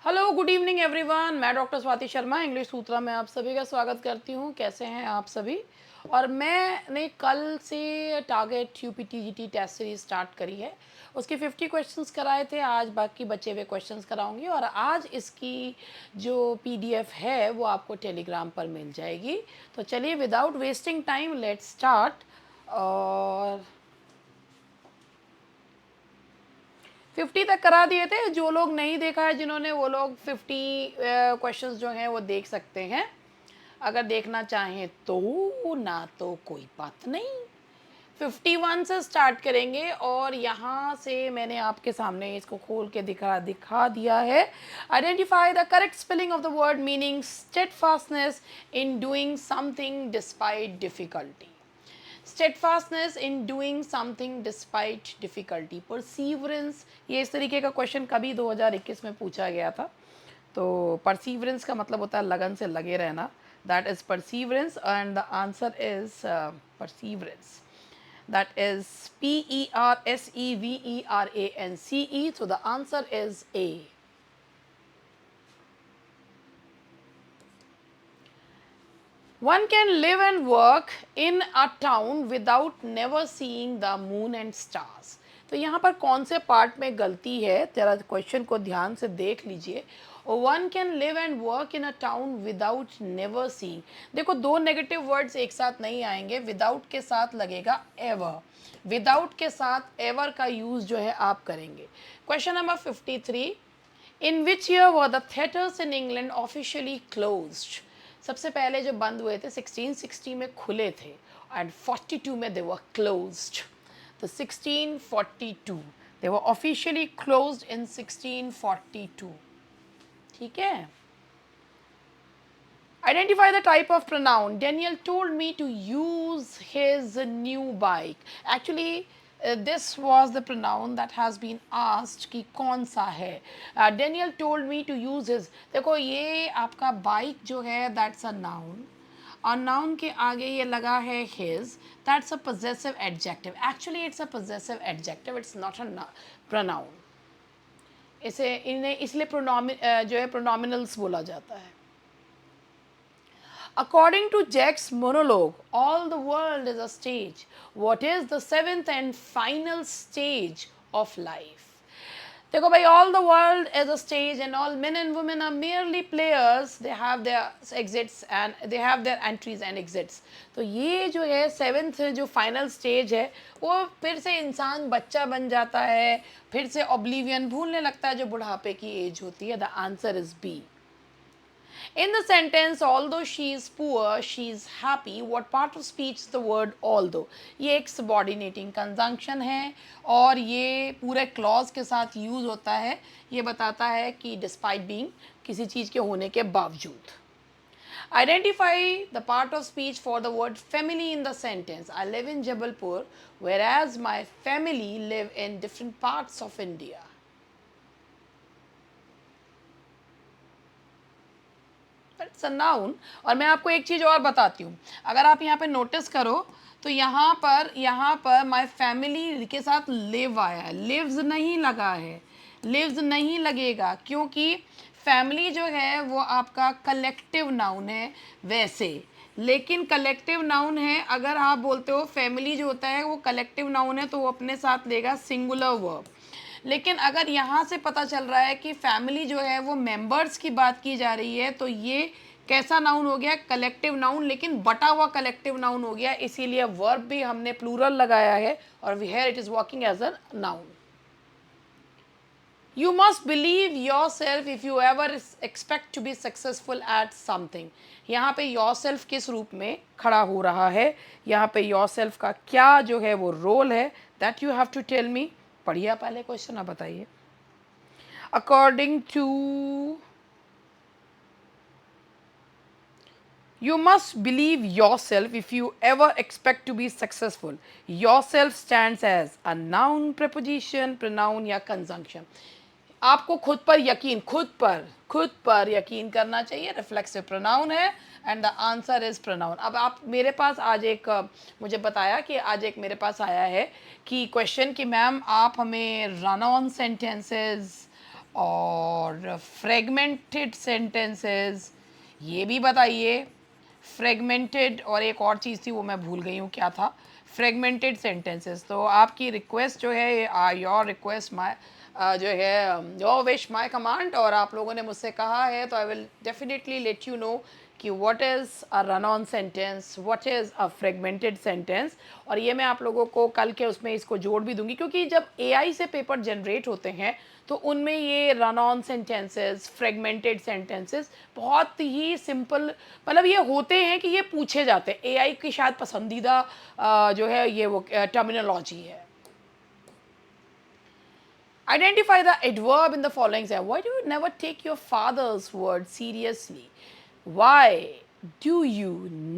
Hello good evening everyone. मैं doctor Swati Sharma English सूत्रा में आप सभी का स्वागत करती हूँ। कैसे हैं आप सभी? और मैंने कल से target UPTGT test series start करी है। उसके 50 क्वेश्चंस कराए थे, आज बाकी बचे हुए क्वेश्चंस कराऊंगी और आज इसकी जो पीडीएफ है वो आपको टेलीग्राम पर मिल जाएगी। तो चलिए without wasting time let's start. और 50 तक करा दिए थे। जो लोग नहीं देखा है जिन्होंने, वो लोग 50 क्वेश्चंस जो हैं वो देख सकते हैं अगर देखना चाहें तो, ना तो कोई बात नहीं। 51 से स्टार्ट करेंगे और यहाँ से मैंने आपके सामने इसको खोल के दिखा दिया है। Identify the correct spelling of the word meaning steadfastness in doing something despite difficulty. Steadfastness in doing something despite difficulty, perseverance, ये इस तरीके का क्वेश्चन कभी 2021 में पूछा गया था। तो परसीवरेंस का मतलब होता है लगन से लगे रहना, that is perseverance and the answer is perseverance, that is PERSEVERANCE, so the answer is A. One can live and work in a town without never seeing the moon and stars. तो यहाँ पर कौन से part में गलती है, जरा question को ध्यान से देख लीजिए। One can live and work in a town without never seeing. देखो दो नेगेटिव वर्ड्स एक साथ नहीं आएंगे, विदाउट के साथ लगेगा एवर। विदाउट के साथ एवर का यूज जो है आप करेंगे। Question number 53, in which year were the theatres in England officially closed. सबसे पहले जो बंद हुए थे 1660 में खुले थे एंड 42 में दे वर क्लोज्ड। तो 1642 दे वर ऑफिशियली क्लोज्ड इन 1642। ठीक है। Identify the type of pronoun. Daniel told me to use his new bike. Actually, this was the pronoun that has been asked कि कौन सा है। Daniel told me to use his. देखो ये आपका bike जो है that's a noun और noun के आगे ये लगा है his, that's a possessive adjective. Actually it's a possessive adjective, it's not a pronoun. इसे इन्हें इसलिए जो है pronominals बोला जाता है। According to Jack's monologue, all the world is a stage. What is the seventh and final stage of life? देखो भाई, all the world is a stage and all men and women are merely players. They have their exits and they have their entries and exits. तो ये जो है seventh जो final stage है वो फिर से इंसान बच्चा बन जाता है, फिर से ऑब्लिवियन भूलने लगता है जो बुढ़ापे की एज होती है। The answer is B. In the sentence, although she is poor, she is happy, what part of speech is the word although? ये एक subordinating conjunction है और ये पूरे clause के साथ use होता है। ये बताता है कि despite being, किसी चीज़ के होने के बावजूद। Identify the part of speech for the word family in the sentence. I live in Jabalpur, whereas my family live in different parts of India. It's a noun. और मैं आपको एक चीज़ और बताती हूँ, अगर आप यहाँ पे नोटिस करो तो यहाँ पर माय फैमिली के साथ लिव आया है, लिव्स नहीं लगा है। लिव्स नहीं लगेगा क्योंकि फैमिली जो है वो आपका कलेक्टिव नाउन है वैसे, लेकिन कलेक्टिव नाउन है। अगर आप बोलते हो फैमिली जो होता है वो कलेक्टिव नाउन है तो वो अपने साथ लेगा सिंगुलर वर्ब। लेकिन अगर यहाँ से पता चल रहा है कि फैमिली जो है वो मेंबर्स की बात की जा रही है तो ये कैसा नाउन हो गया? कलेक्टिव नाउन, लेकिन बटा हुआ कलेक्टिव नाउन हो गया, इसीलिए वर्ब भी हमने प्लूरल लगाया है और here it is working as a noun. You must believe yourself if you ever expect to be successful at something. यहाँ पे yourself किस रूप में खड़ा हो रहा है? यहाँ पे yourself का क्या जो है वो रोल है? That you have to tell me. पढ़िए पहले क्वेश्चन, आप बताइए। According to, you must believe yourself if you ever expect to be successful. Yourself stands as a noun, preposition, pronoun या conjunction. आपको खुद पर यकीन करना चाहिए। रिफ्लेक्सिव प्रोनाउन है and the answer is pronoun. अब आप मेरे पास आज एक मुझे बताया कि आज एक मेरे पास आया है कि क्वेश्चन कि मैम आप हमें रन ऑन सेंटेंसेस और फ्रेगमेंटेड सेंटेंसेस, ये भी बताइए। फ्रेगमेंटेड और एक और चीज़ थी वो मैं भूल गई हूँ क्या था, फ्रेगमेंटेड सेंटेंसेस। तो आपकी रिक्वेस्ट जो है, योर रिक्वेस्ट माय जो है योर विश माय कमांड, और आप लोगों ने मुझसे कहा है तो I will definitely let you know कि what is a run on sentence, what is a fragmented sentence. और ये मैं आप लोगों को कल के उसमें इसको जोड़ भी दूंगी, क्योंकि जब एआई से पेपर जनरेट होते हैं तो उनमें ये run on sentences, fragmented sentences बहुत ही सिंपल, मतलब ये होते हैं कि ये पूछे जाते हैं। एआई की शायद पसंदीदा जो है ये वो टर्मिनोलॉजी है। Identify the adverb in the following sentence. Why do you never take your father's word seriously? Why do you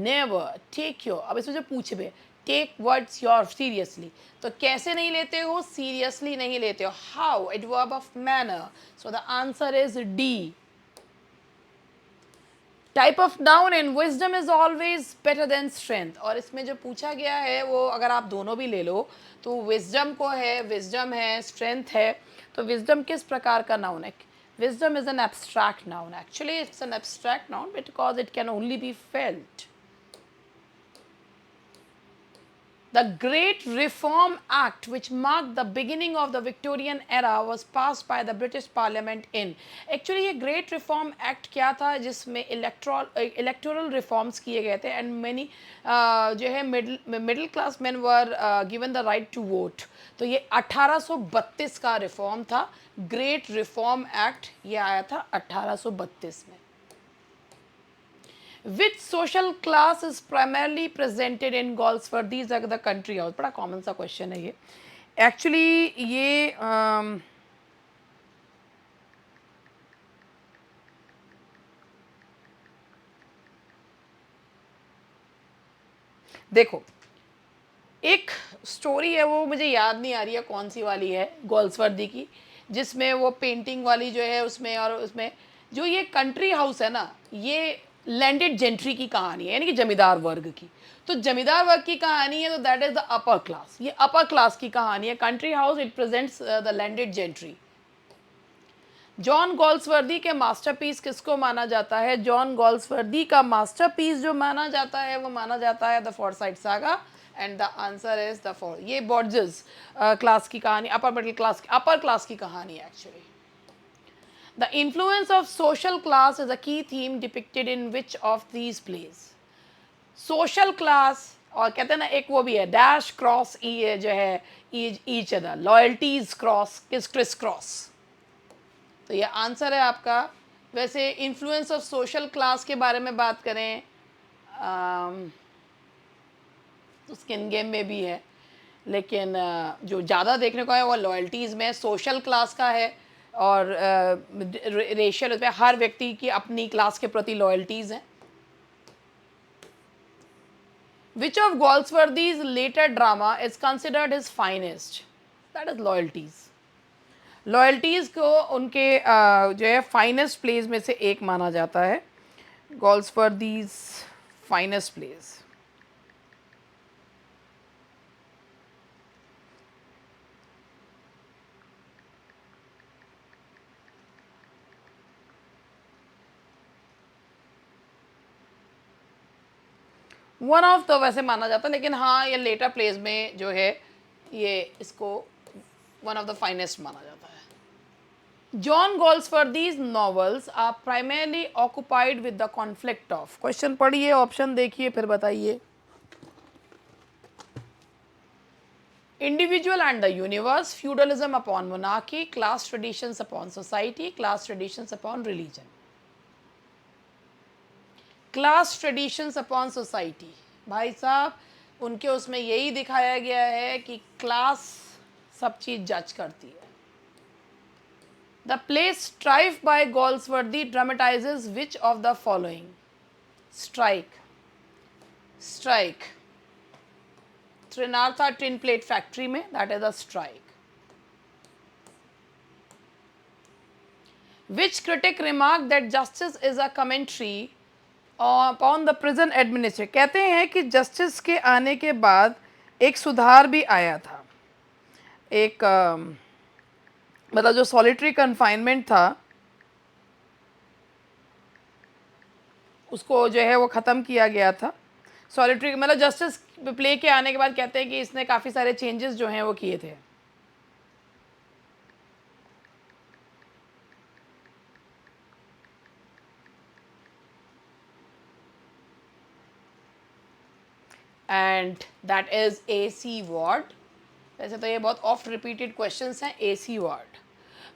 never take your, अब इसमें जो पूछे हुए take words your seriously, तो कैसे नहीं लेते हो, seriously नहीं लेते हो, how, adverb of manner, so the answer is D. Type of noun in wisdom is always better than strength, और इसमें जो पूछा गया है वो अगर आप दोनों भी ले लो तो विजडम को है, विजडम है, स्ट्रेंथ है। तो विजडम किस प्रकार का नाउन है? Wisdom is an abstract noun, actually it's an abstract noun because it can only be felt. The Great Reform Act, which marked the beginning of the Victorian era, was passed by the British Parliament in. Actually ये Great Reform Act क्या था, जिसमें electoral reforms किए गए थे, and many जो है middle class men were given the right to vote. तो ये 1832 का रिफॉर्म था, ग्रेट रिफॉर्म एक्ट, ये आया था 1832 में। Which social class is primarily presented in Goldsworth? These are the country house. बड़ा कॉमन सा क्वेश्चन है ये एक्चुअली। ये देखो एक स्टोरी है, वो मुझे याद नहीं आ रही है कौन सी वाली है, गोल्सवर्दी की, जिसमें वो पेंटिंग वाली जो है उसमें, और उसमें जो ये कंट्री हाउस है ना, ये लैंडेड जेंट्री की कहानी है, यानी कि जमींदार वर्ग की। तो जमींदार वर्ग की कहानी है, तो that is the upper class, ये अपर क्लास की कहानी है। Country house it presents the landed gentry. John Galsworthy के मास्टरपीस किसको माना जाता है? जॉन गॉल्सवर्दी का मास्टरपीस जो माना जाता है वो माना जाता है the Forsyte saga, and the answer is the for. ये बॉर्जेस क्लास की कहानी, upper middle class, upper class की कहानी है actually. The influence of social class is a key theme depicted in which of these plays? Social class, और कहते हैं ना एक वो भी है डैश क्रॉस ई जो है ईच अदर, लॉयल्टीज क्रॉस किस क्रिस क्रॉस। तो ये आंसर है आपका। वैसे इन्फ्लुएंस ऑफ सोशल क्लास के बारे में बात करें तो स्किन गेम में भी है, लेकिन जो ज़्यादा देखने को है वो लॉयल्टीज़ में सोशल क्लास का है, और रेशियल उसमें हर व्यक्ति की अपनी क्लास के प्रति लॉयल्टीज़ हैं। Which of Galsworthy's later drama is considered his finest? That is loyalties. Loyalties को उनके जो है फाइनेस्ट प्लेस में से एक माना जाता है, गोल्सवर्दीज फाइनेस्ट प्लेस। वन ऑफ तो वैसे माना जाता है, लेकिन हाँ ये लेटर प्लेस में जो है ये इसको वन ऑफ द फाइनेस्ट माना जाता है। John Galsworthy's novels are primarily occupied with the conflict of. Question पढ़िए, ऑप्शन देखिए, फिर बताइए। Individual and the universe, feudalism upon monarchy, class traditions upon society, class traditions upon religion. Class traditions upon society, भाई साहब उनके उसमें यही दिखाया गया है कि क्लास सब चीज़ जज करती है। The play strife by Galsworthy dramatizes which of the following? Strike, strike Trenartha tin plate factory में, that is a strike. Which critic remark that justice is a commentary upon the prison administration? कहते हैं कि justice के आने के बाद एक सुधार भी आया था, एक मतलब जो सॉलिटरी कन्फाइनमेंट था उसको जो है वो ख़त्म किया गया था। सॉलिटरी मतलब जस्टिस प्ले के आने के बाद कहते हैं कि इसने काफ़ी सारे चेंजेस जो हैं वो किए थे। And that is A C Ward. वैसे तो ये बहुत ऑफ्ट रिपीटेड क्वेश्चंस हैं। A C Ward,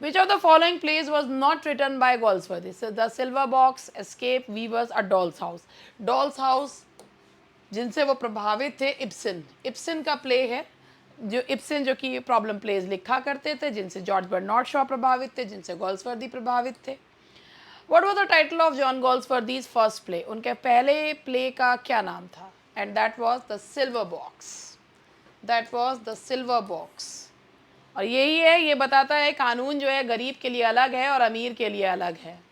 which of the following plays was not written by Galsworthy? The silver box, escape, weavers, a doll's house. Doll's house जिनसे वो प्रभावित थे, Ibsen, Ibsen का प्ले है। जो इब्सन जो कि प्रॉब्लम प्लेज लिखा करते थे, जिनसे जॉर्ज बर्नार्ड शॉ प्रभावित थे, जिनसे गोल्सवर्दी प्रभावित थे। What was the title of John Galsworthy's first play? उनके पहले प्ले का क्या नाम था? And that was the silver box. That was the silver box. और यही है, ये बताता है कानून जो है गरीब के लिए अलग है और अमीर के लिए अलग है।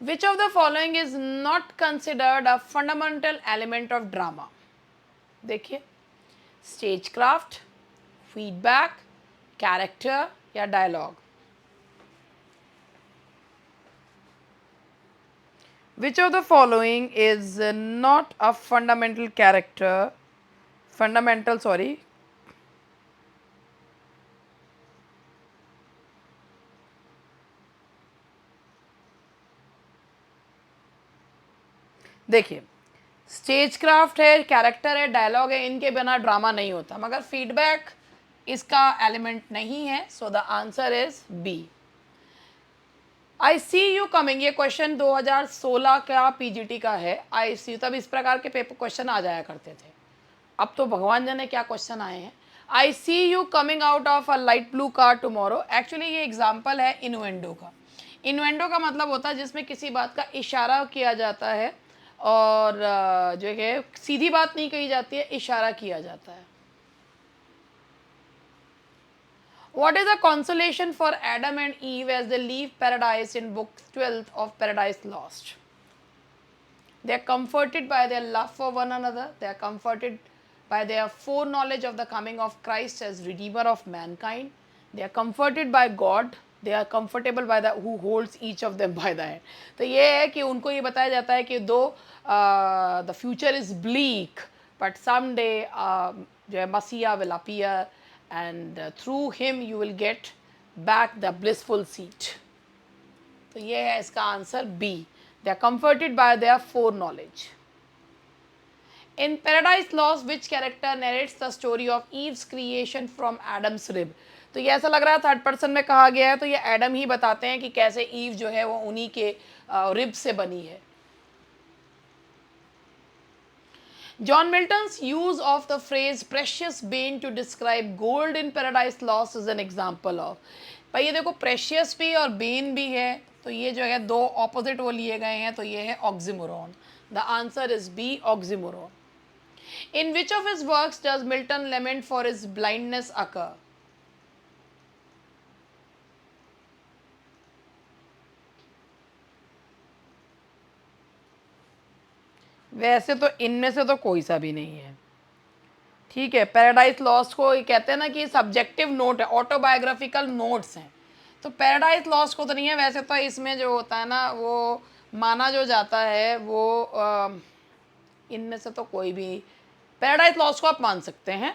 Which of the following is not considered a fundamental element of drama? देखिए, स्टेज क्राफ्ट, फीडबैक, कैरेक्टर या dialogue. Which of the following is not a fundamental, sorry, देखिए, स्टेज क्राफ्ट है, कैरेक्टर है, डायलॉग है, इनके बिना ड्रामा नहीं होता। मगर फीडबैक इसका एलिमेंट नहीं है। So the answer is B. I see you coming, ये क्वेश्चन 2016 का पीजीटी का है। आई सी यू, तब इस प्रकार के पेपर क्वेश्चन आ जाया करते थे। अब तो भगवान जाने क्या क्वेश्चन आए हैं। I see you coming out of a light blue car tomorrow. Actually ये एग्जाम्पल है इनुएंडो का। इनुएंडो का मतलब होता है जिसमें किसी बात का इशारा किया जाता है और जो है सीधी बात नहीं कही जाती है, इशारा किया जाता है। What is the consolation for Adam and Eve as they leave paradise in book 12th of Paradise Lost? They are comforted by their love for one another. They are comforted by their foreknowledge of the coming of Christ as Redeemer of mankind. They are comforted by God. They are comfortable by the who holds each of them by the hand. तो ये है कि उनको ये बताया जाता है कि दो the future is bleak, but someday जो है मसीहा will appear and through him you will get back the blissful seat. तो ये है इसका answer B. They are comforted by their foreknowledge. In Paradise Lost which character narrates the story of Eve's creation from Adam's rib? तो ये ऐसा लग रहा है थर्ड पर्सन में कहा गया है, तो ये एडम ही बताते हैं कि कैसे ईव जो है वो उन्हीं के रिब से बनी है। John Milton's use of the phrase precious bane to describe gold in Paradise Lost is an example of। भाई ये देखो, प्रेशियस भी और बेन भी है, तो ये जो है दो ऑपोजिट वो लिए गए हैं, तो ये है oxymoron. The answer is B, oxymoron. In which of his works does Milton lament for his blindness occur? वैसे तो इनमें से तो कोई सा भी नहीं है। ठीक है, पैराडाइज लॉस्ट को ये कहते हैं ना कि सब्जेक्टिव नोट है, ऑटोबायोग्राफिकल नोट्स हैं, तो पैराडाइज लॉस्ट को तो नहीं है। वैसे तो इसमें जो होता है ना वो माना जो जाता है वो इनमें से तो कोई भी, पैराडाइज लॉस्ट को आप मान सकते हैं।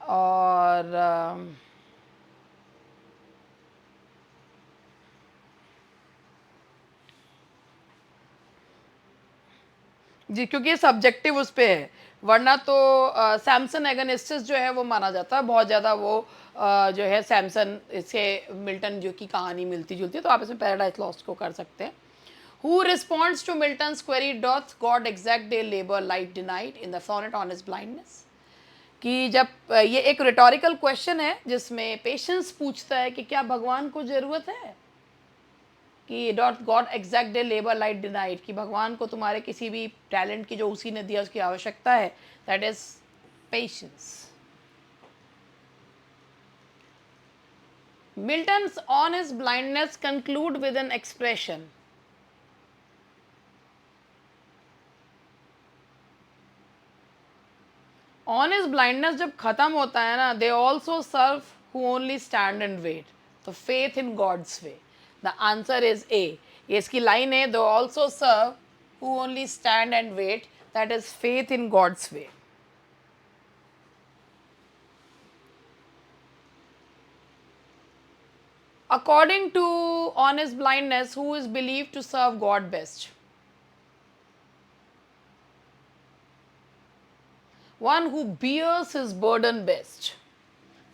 और जी, क्योंकि ये सब्जेक्टिव उस पे है, वरना तो सैमसन एगनिस्टिस जो है वो माना जाता है बहुत ज़्यादा। वो जो है सैमसन से मिल्टन जो की कहानी मिलती जुलती है, तो आप इसमें पैराडाइज लॉस्ट को कर सकते हैं। Who responds to Milton's query doth God exact day labour light denied in the sonnet on his blindness? कि जब ये एक रिटोरिकल क्वेश्चन है जिसमें पेशेंस पूछता है कि क्या भगवान को ज़रूरत है कि dot God exact day labour light denied, कि भगवान को तुम्हारे किसी भी टैलेंट की जो उसी ने दिया उसकी आवश्यकता है। That is patience. Milton's on his blindness conclude with an expression. On his blindness जब खत्म होता है ना, they also serve who only stand and wait, तो faith in God's way, the answer is A. ये इसकी लाइन है, they also serve who only stand and wait, that is faith in God's way. According to honest blindness, who is believed to serve God best? One who bears his burden best.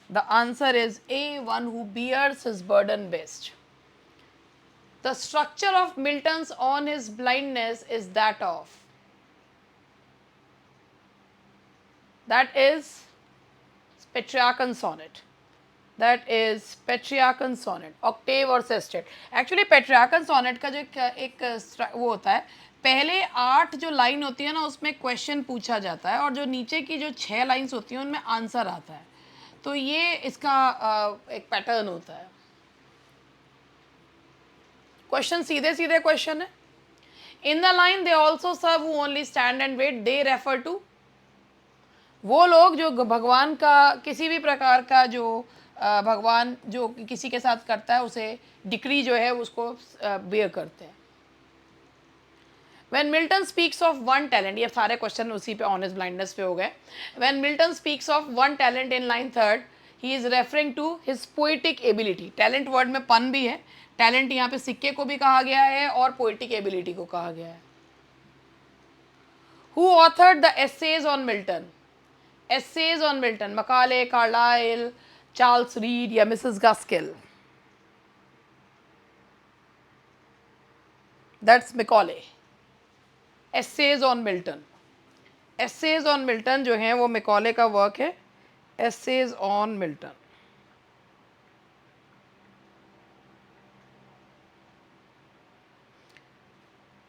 The answer is A, one who bears his burden best. The structure of Milton's On His Blindness is that of. That is Petrarchan sonnet. That is Petrarchan sonnet, octave और sestet. Actually Petrarchan sonnet का जो एक वो होता है, पहले 8 जो line होती है ना उसमें क्वेश्चन पूछा जाता है और जो नीचे की जो 6 लाइन्स होती हैं उनमें आंसर आता है, तो ये इसका एक पैटर्न होता है। क्वेश्चन सीधे सीधे क्वेश्चन है। In the line they also serve who only stand and wait, they refer to वो लोग जो भगवान का किसी भी प्रकार का जो भगवान जो किसी के साथ करता है उसे डिक्री जो है उसको बेयर करते हैं। When Milton speaks of one talent, ये सारे क्वेश्चन उसी पे ऑनेस्ट ब्लाइंडनेस पे हो गए। When Milton speaks of one talent in line 3rd, he is referring to his poetic ability. Talent word में पन भी है, टैलेंट यहाँ पे सिक्के को भी कहा गया है और पोइटिक एबिलिटी को कहा गया है। Who authored the essays on Milton? Essays on Milton, Macaulay, Carlyle, Charles Reed या Mrs. Gaskell? That's Macaulay. Essays on Milton. Essays on Milton जो हैं वो Macaulay का वर्क है, Essays on Milton.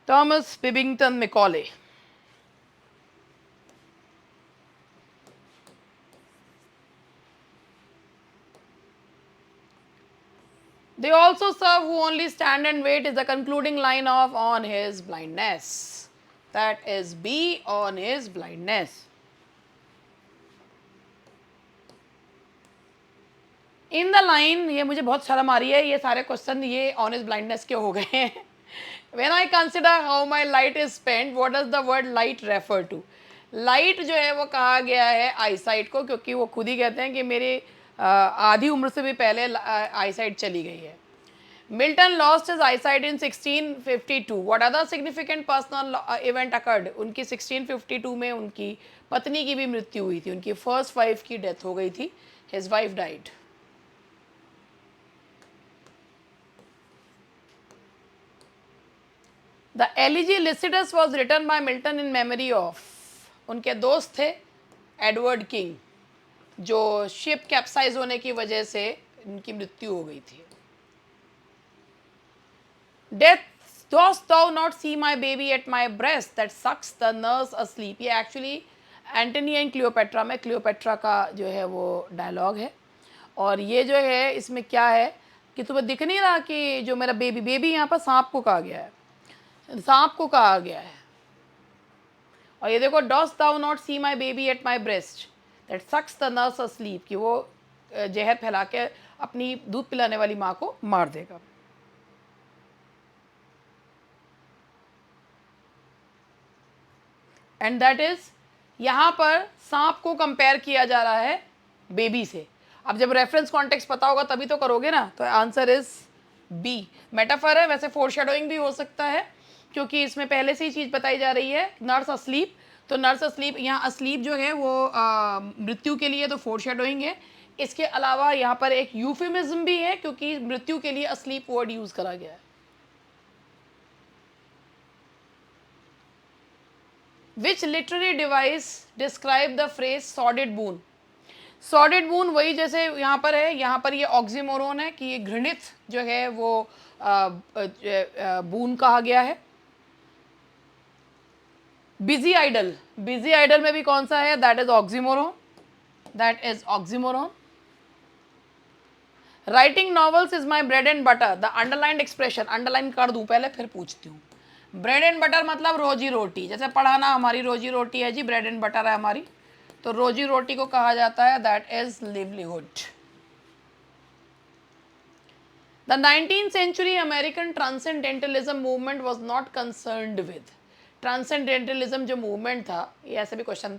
Thomas Pybington Macaulay. They also serve who only stand and wait is the concluding line of On His Blindness. That is B, On His Blindness. In the line, ये मुझे बहुत शर्म आ रही है, ये सारे question ये On His Blindness के हो गए हैं। When I consider how my light is spent, what does the word light refer to? Light जो है वो कहा गया है आईसाइट को, क्योंकि वो खुद ही कहते हैं कि मेरी आधी उम्र से भी पहले आईसाइट चली गई है। Milton lost his eyesight in 1652. What other significant personal event occurred? उनकी 1652 में उनकी पत्नी की भी मृत्यु हुई थी, उनकी फर्स्ट वाइफ की डेथ हो गई थी, his wife died. The elegy Lycidas was written by Milton in memory of, उनके दोस्त थे एडवर्ड किंग, जो शिप कैप्साइज होने की वजह से उनकी मृत्यु हो गई थी। Death dost thou not see my baby at my breast that sucks the nurse asleep, ये एक्चुअली एंटनी एंड क्लियोपेट्रा में क्लियोपेट्रा का जो है वो डायलॉग है, और ये जो है इसमें क्या है कि तुम्हें दिख नहीं रहा कि जो मेरा बेबी, बेबी यहाँ पर सांप को कहा गया है, सांप को कहा गया है। और ये देखो dost thou not see my baby at my breast that sucks the nurse asleep, कि वो जहर फैला के अपनी दूध पिलाने वाली माँ को मार देगा। एंड दैट इज, यहाँ पर सांप को कंपेयर किया जा रहा है बेबी से। अब जब रेफरेंस कॉन्टेक्स्ट पता होगा तभी तो करोगे ना, तो आंसर इज बी, मेटाफर है। वैसे फोरशैडोइंग भी हो सकता है क्योंकि इसमें पहले से ही चीज़ बताई जा रही है, नर्स अस्लीप, तो नर्स अस्लीप यहाँ अस्लीप जो है वो मृत्यु के लिए, तो फोरशैडोइंग है। इसके अलावा यहाँ पर एक यूफिमिज्म भी है क्योंकि मृत्यु के लिए अस्लीप वर्ड यूज करा गया है। Which literary device describe the phrase sordid boon? Sordid boon वही जैसे यहाँ पर है, यहाँ पर ये ऑक्सीमोरोन है कि ये घृणित जो है वो बून कहा गया है। बिजी आइडल, बिजी आइडल में भी कौन सा है? That is oxymoron, that is oxymoron. Writing novels is my bread and butter, the underlined expression, underline कर दूं पहले फिर पूछती हूँ। ब्रेड एंड बटर मतलब रोजी रोटी, जैसे पढ़ाना हमारी रोजी रोटी है जी, ब्रेड एंड बटर है हमारी, तो रोजी रोटी को कहा जाता है that is livelihood. The 19th century American transcendentalism movement was not concerned with transcendentalism जो movement था, ये ऐसे भी क्वेश्चन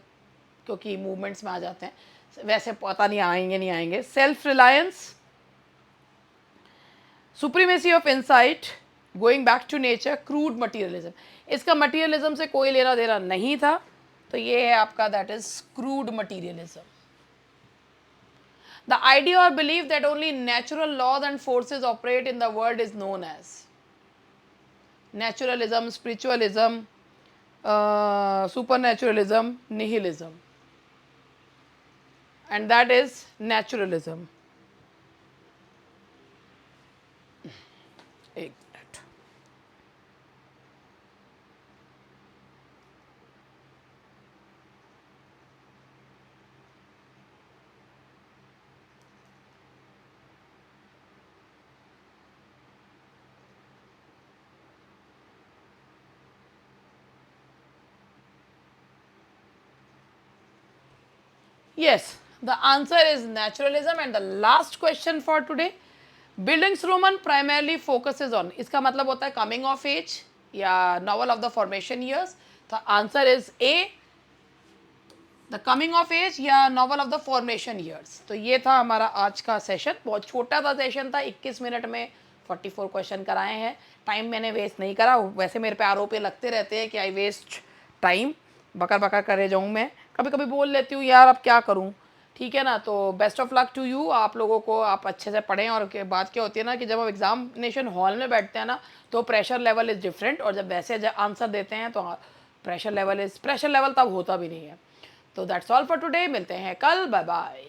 क्योंकि मूवमेंट्स में आ जाते हैं, वैसे पता नहीं आएंगे नहीं आएंगे। Self reliance, supremacy of insight, going back to nature, crude materialism. इसका मटीरियलिज्म से कोई लेना देना नहीं था, तो ये है आपका that is crude materialism. The idea or belief that only natural laws and forces operate in the world is known as naturalism, spiritualism, supernaturalism, nihilism, and that is naturalism. एक minute, yes, the answer is naturalism. And the last question for today, Bildungsroman primarily focuses on, इसका मतलब होता है coming of age या novel of the formation years। The answer is A, the coming of age या novel of the formation years। तो ये था हमारा आज का सेशन, बहुत छोटा सा सेशन था, 21 मिनट में 44 क्वेश्चन कराए हैं। टाइम मैंने वेस्ट नहीं करा, वैसे मेरे पे आरोप लगते रहते हैं कि आई वेस्ट टाइम, बकर बकर करे जाऊँ मैं, कभी कभी बोल लेती हूँ यार अब क्या करूँ, ठीक है ना। तो best of luck to you, आप लोगों को, आप अच्छे से पढ़ें। और के बात क्या होती है ना कि जब हम एग्जामिनेशन हॉल में बैठते हैं ना तो प्रेशर लेवल इज़ डिफरेंट, और जब वैसे आंसर देते हैं तो प्रेशर लेवल तब होता भी नहीं है। तो दैट्स ऑल फॉर टुडे, मिलते हैं कल, बाय बाय।